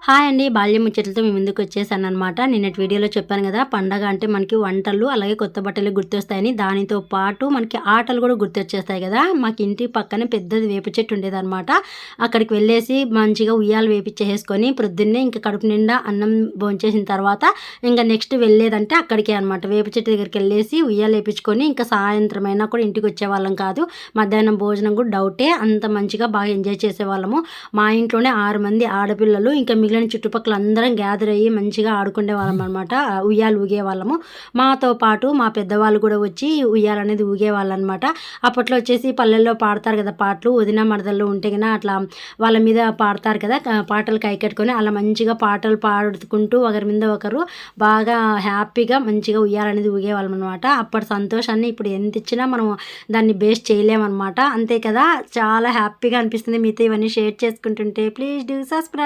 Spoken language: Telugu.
హాయ్ అండి. బాల్యం ముచ్చట్లతో మీ ముందుకు వచ్చేసాననమాట. నిన్నటి వీడియోలో చెప్పాను కదా! పండగ అంటే మనకి వంటలు, అలాగే కొత్త బట్టలు గుర్తొస్తాయని. దానితో పాటు మనకి ఆటలు కూడా గుర్తొచ్చేస్తాయి కదా! మాకు ఇంటి పక్కనే పెద్దది వేప చెట్టు ఉండేదనమాట. అక్కడికి వెళ్ళేసి మంచిగా ఉయ్యాలు వేపిచ్చేసేసుకొని ప్రొద్దున్నే ఇంక కడుపు నిండా అన్నం భోంచేసిన తర్వాత ఇంక నెక్స్ట్ వెళ్ళేదంటే అక్కడికే అనమాట. వేప చెట్టు దగ్గరికెళ్ళేసి ఉయ్యాలేపించుకొని ఇంకా సాయంత్రం అయినా కూడా ఇంటికొచ్చేవాళ్ళం కాదు. మధ్యాహ్నం భోజనం కూడా డౌటే. అంత మంచిగా బాగా ఎంజాయ్ చేసేవాళ్ళము. మా ఇంట్లోనే 6 మంది ఆడపిల్లలు, ఇంకా మిగిలిన చుట్టుపక్కల అందరం గ్యాదర్ అయ్యి మంచిగా ఆడుకునేవాళ్ళం అనమాట. ఉయ్యాలు ఊగేవాళ్ళము. మాతో పాటు మా పెద్దవాళ్ళు కూడా వచ్చి ఉయ్యాలనేది ఊగేవాళ్ళనమాట. అప్పట్లో వచ్చేసి పల్లెల్లో పాడతారు కదా పాటలు. వదిన మరదళ్ళు ఉంటే గిన అట్లా వాళ్ళ మీద పాడతారు కదా! పాటలు కైకట్టుకొని అలా మంచిగా పాటలు పాడుకుంటూ ఒకరి మీద ఒకరు బాగా హ్యాపీగా మంచిగా ఉయ్యాలనేది ఊగేవాళ్ళం అనమాట. అప్పటి సంతోషాన్ని ఇప్పుడు ఎంత ఇచ్చినా మనం దాన్ని బేస్ చేయలేమనమాట. అంతే కదా! చాలా హ్యాపీగా అనిపిస్తుంది మీతో ఇవన్నీ షేర్ చేసుకుంటుంటే. Please do subscribe.